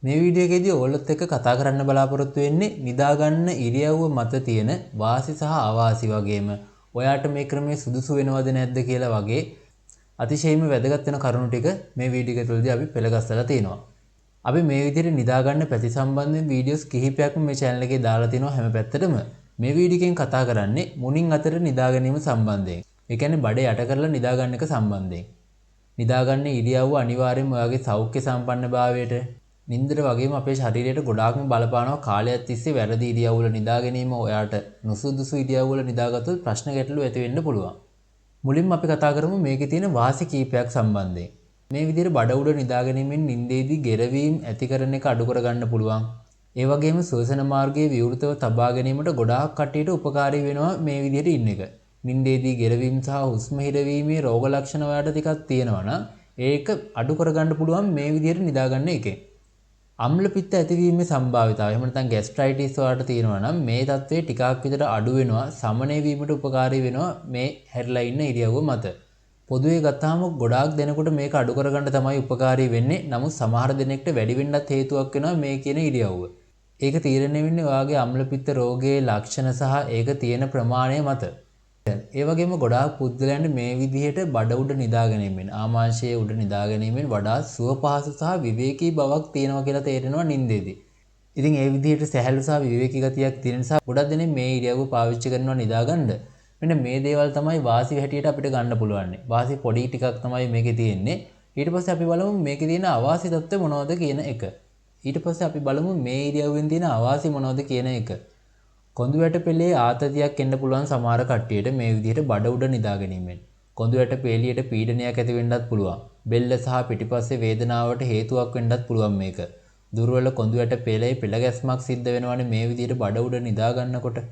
මේ වීඩියෝ එකේදී ඔයගොල්ලොත් එක්ක කතා කරන්න බලාපොරොත්තු වෙන්නේ නිදාගන්න ඉරියව්ව මත තියෙන වාසි සහ අවාසි වගේම ඔයාට මේ ක්‍රමයේ සුදුසු වෙනවද නැද්ද කියලා වගේ අතිශයින්ම වැදගත් වෙන කරුණු ටික මේ වීඩියෝ එක තුළදී අපි පෙළගස්සලා තියෙනවා. අපි මේ විදිහට නිදාගන්න පැති සම්බන්ධයෙන් වීඩියෝස් කිහිපයක්ම මේ channel එකේ දාලා තිනවා හැම පැත්තටම. මේ වීඩියෝ එකෙන් කතා කරන්නේ මුණින් අතර නිදා ගැනීම සම්බන්ධයෙන්. ඒ කියන්නේ බඩ යට කරලා නිදා ගන්න එක සම්බන්ධයෙන්. නිදාගන්න ඉරියව්ව අනිවාර්යයෙන්ම ඔයාගේ සෞඛ්‍ය සම්පන්නභාවයට නින්දට වගේම අපේ ශරීරයට ගොඩාක්ම බලපානවා. කාලයක් තිස්සේ වැරදි ඉරියව්වල නිදා ගැනීම ඔයාට නුසුදුසු ඉරියව්වල නිදාගත්තොත් ප්‍රශ්න ගැටලු ඇති වෙන්න පුළුවන්. මුලින්ම අපි කතා කරමු මේකේ තියෙන වාසි කීපයක් සම්බන්ධයෙන්. මේ විදිහට බඩ උඩ නිදා ගැනීමෙන් නින්දේදී ගෙරවීම ඇති කරන එක අඩු කරගන්න පුළුවන්. ඒ වගේම ශ්වසන මාර්ගයේ විවෘතව තබා ගැනීමට ගොඩාක් කටයුතු උපකාරී වෙනවා මේ විදිහට ඉන්න එක. නින්දේදී ගෙරවීම සහ හුස්ම හිරවීමේ රෝග ලක්ෂණ ඔයාලට ටිකක් තියෙනවා නම් ඒක අඩු කරගන්න පුළුවන් මේ විදිහට නිදා ගන්න එකෙන්. අම්ල පිත්ත ඇතිවීමේ සම්භාවිතාවය එහෙම නැත්නම් ગેස්ට්‍රයිටිස් වලට තියෙනවා නම් මේ තත්ත්වය ටිකක් විතර අඩු වෙනවා, සමනය වීමට උපකාරී වෙනවා මේ හැරිලා ඉන්න ඉරියව්ව මත. පොදුවේ ගත්තාම ගොඩාක් දෙනෙකුට මේක අඩු කරගන්න තමයි උපකාරී වෙන්නේ. නමුත් සමහර දෙනෙක්ට වැඩි වෙන්නත් හේතුවක් වෙනවා මේ කියන ඉරියව්ව. ඒක තීරණය වෙන්නේ ඔයාගේ අම්ල පිත්ත රෝගයේ ලක්ෂණ සහ ඒක තියෙන ප්‍රමාණය මත. ඒ වගේම ගොඩාක් පුද්ගලයන්ට මේ විදිහට බඩ උඩ නිදා ගැනීමෙන් ආමාශයේ උඩ නිදා ගැනීමෙන් වඩා සුව පහසු සහ විවේකී බවක් තියෙනවා කියලා තේරෙනවා නින්දේදී. ඉතින් ඒ විදිහට සැහැල්ලු සහ විවේකී ගතියක් තියෙන නිසා ගොඩක් දෙනෙක් මේ ඉරියව්ව පාවිච්චි කරනවා නිදාගන්න. මෙන්න මේ දේවල් තමයි වාසි හැටියට අපිට ගන්න පුළුවන්. වාසි පොඩි ටිකක් තමයි මේකේ තියෙන්නේ. ඊට පස්සේ අපි බලමු මේකේ තියෙන අවාසි தත්ත්වය මොනවද කියන එක. ඊට පස්සේ අපි බලමු මේ ඉරියව්වෙන් තියෙන අවාසි මොනවද කියන එක. කොඳු වැට පෙළේ ආතතියක් එන්න පුළුවන් සමහර කට්ටියට මේ විදිහට බඩ උඩ නිදා ගැනීමෙන්. කොඳු වැට පෙළියට පීඩනයක් ඇති වෙන්නත් පුළුවන්. බෙල්ල සහ පිටිපස්සේ වේදනාවට හේතුවක් වෙන්නත් පුළුවන් මේක. දුර්වල කොඳු වැට පෙළේ පෙළ ගැස්මක් සිද්ධ වෙනවනේ මේ විදිහට බඩ උඩ නිදා ගන්නකොට.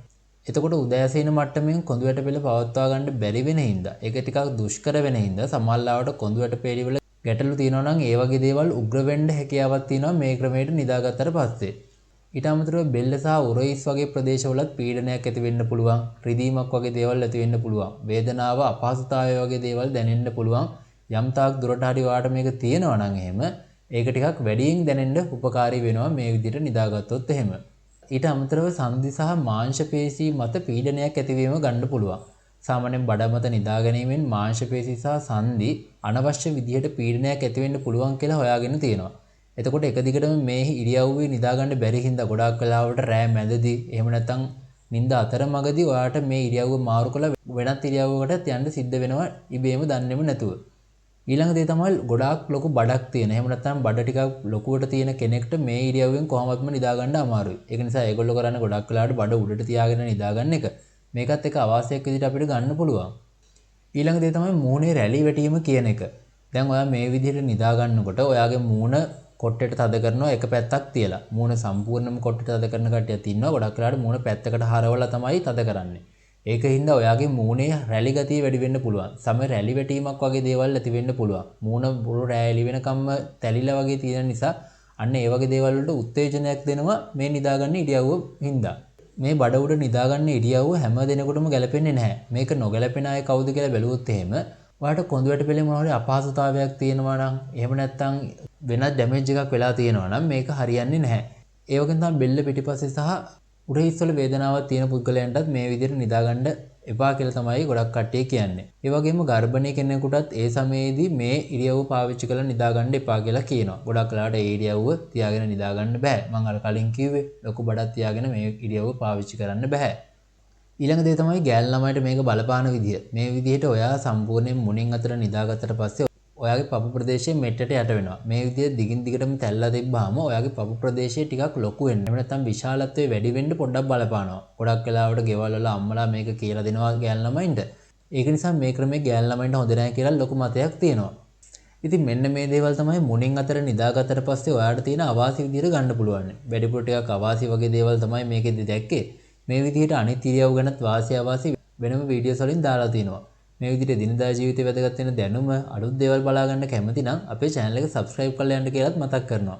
එතකොට උදෑසීන මට්ටමින් කොඳු වැට පෙළ පවත්වා ගන්න බැරි වෙන හින්දා ඒක ටිකක් දුෂ්කර වෙන හින්දා සමහරවිට කොඳු වැට පෙළි වල ගැටලු තියෙනවා නම් ඒ වගේ දේවල් උග්‍ර වෙන්න හැකියාවක් තියෙනවා මේ ක්‍රමයට නිදාගත්තට පස්සේ. ඊට අමතරව බෙල්ල සහ උරහිස් වගේ ප්‍රදේශවලත් පීඩනයක් ඇති වෙන්න පුළුවන්. රිදීමක් වගේ දේවල් ඇති වෙන්න පුළුවන්. වේදනාව, අපහසුතාවය වගේ දේවල් දැනෙන්න පුළුවන්. යම් තාක් දුරට හරි වාට මේක තියෙනවා නම් එහෙම ඒක ටිකක් වැඩියෙන් දැනෙන්න උපකාරී වෙනවා මේ විදිහට නිදාගත්තොත් එහෙම. ඊට අමතරව සන්ධි සහ මාංශ පේශී මත පීඩනයක් ඇතිවීම ගන්න පුළුවන්. සාමාන්‍යයෙන් බඩ මත නිදා ගැනීමෙන් මාංශ පේශී සහ සන්ධි අනවශ්‍ය විදිහට පීඩනයක් ඇති වෙන්න පුළුවන් කියලා හොයාගෙන තියෙනවා. එතකොට එක දිගටම මේ ඉරියව්වේ නිදා ගන්න බැරි හින්දා ගොඩාක් වෙලාවට රෑ මැදදී එහෙම නැත්නම් නිින්ද අතරමඟදී ඔයාට මේ ඉරියව්ව මාරු කරලා වෙනත් ඉරියව්වකට යන්න සිද්ධ වෙනවා ඉබේම දන්නේම නැතුව. ඊළඟ දේ තමයි ගොඩාක් ලොකු බඩක් තියෙන. එහෙම නැත්නම් බඩ ටිකක් ලොකුවට තියෙන කෙනෙක්ට මේ ඉරියව්වෙන් කොහොමත්ම නිදා ගන්න අමාරුයි. ඒක නිසා ඒගොල්ලෝ කරන්නේ ගොඩක් වෙලාවට බඩ උඩට තියාගෙන නිදා ගන්න එක. මේකත් එක අවාසියක් විදිහට අපිට ගන්න පුළුවන්. ඊළඟ දේ තමයි මූණේ රැලි වැටීම කියන එක. දැන් ඔයා මේ විදිහට නිදා ගන්නකොට ඔයාගේ මූණ කොට්ටේට තද කරනවා එක පැත්තක් තියලා. මූණ සම්පූර්ණයෙන්ම කොට්ටේට තද කරන කට්ටියක් ඉන්නවා. ගොඩක් වෙලාවට මූණ පැත්තකට හරවලා තමයි තද කරන්නේ. ඒකින්ද ඔයාගේ මූණේ රැලි ගතිය වැඩි වෙන්න පුළුවන්. සම රැලි වැටීමක් වගේ දේවල් ඇති වෙන්න පුළුවන්. මූණ බොරු රැලි වෙනකම්ම තැලිලා වගේ තියෙන නිසා අන්න ඒ වගේ දේවල් වලට උත්තේජනයක් දෙනවා මේ නිදාගන්න ඉරියව්ව හින්දා. මේ බඩ උඩ නිදාගන්න ඉරියව්ව හැම දිනෙකටම ගැලපෙන්නේ නැහැ. මේක නොගැලපෙන අය කවුද කියලා බැලුවොත් එහෙම ඔයාට කොඳු වැට පෙළේ මොනවා හරි අපහසුතාවයක් තියෙනවා නම් එහෙම නැත්නම් වෙනත් ඩැමේජ් එකක් වෙලා තියෙනවා නම් මේක හරියන්නේ නැහැ. ඒ වගේම තමයි බෙල්ල පිටිපස්සේ සහ උරහිස් වල වේදනාවක් තියෙන පුද්ගලයන්ටත් මේ විදිහට නිදාගන්න එපා කියලා තමයි ගොඩක් කට්ටිය කියන්නේ. ඒ වගේම ගර්භණී කෙනෙකුටත් ඒ සමයේදී මේ ඉරියව්ව පාවිච්චි කරලා නිදාගන්න එපා කියලා කියනවා. ගොඩක් වෙලාවට ඒ ඉරියව්ව තියාගෙන නිදාගන්න බෑ. මම අර කලින් කිව්වේ ලොකු බඩක් තියාගෙන මේ ඉරියව්ව පාවිච්චි කරන්න බෑ. ඊළඟ දේ තමයි ගෑල් ළමයිට මේක බලපාන විදිය. මේ විදිහට ඔයා සම්පූර්ණයෙන් මුණින් අතර නිදාගත්තට පස්සේ ඔයාගේ පපු ප්‍රදේශයේ මෙට්ටට යට වෙනවා. මේ විදිහට දිගින් දිගටම තැල්ලා තිබ්බාම ඔයාගේ පපු ප්‍රදේශයේ ටිකක් ලොකු වෙන්න. එහෙම නැත්නම් විශාලත්වයේ වැඩි වෙන්න පොඩ්ඩක් බලපානවා. ගොඩක් වෙලාවට ගෙවල් වල අම්මලා මේක කියලා දෙනවා ගෑල් ළමයින්ට. ඒක නිසා මේ ක්‍රමයේ ගෑල් ළමයින්ට හොඳ නැහැ කියලා ලොකු මතයක් තියෙනවා. ඉතින් මෙන්න මේ දේවල් තමයි මුණින් අතර නිදාගත්තට පස්සේ ඔයාට තියෙන අවාසි විදිහට ගන්න පුළුවන්. වැඩිපුර ටිකක් අවාසි වගේ දේවල් තමයි මේකෙදි දැක්කේ. මේ විදිහට අනිත් ඉරියව් ගැනත් වාසි අවාසි වෙනම වීඩියෝස් වලින් දාලා තිනවා. මේ විදිහට දිනදා ජීවිතේ වැදගත් වෙන දැනුම අලුත් දේවල් බලා ගන්න කැමති නම් අපේ channel එක subscribe කරලා යන්න කියලාත් මතක් කරනවා.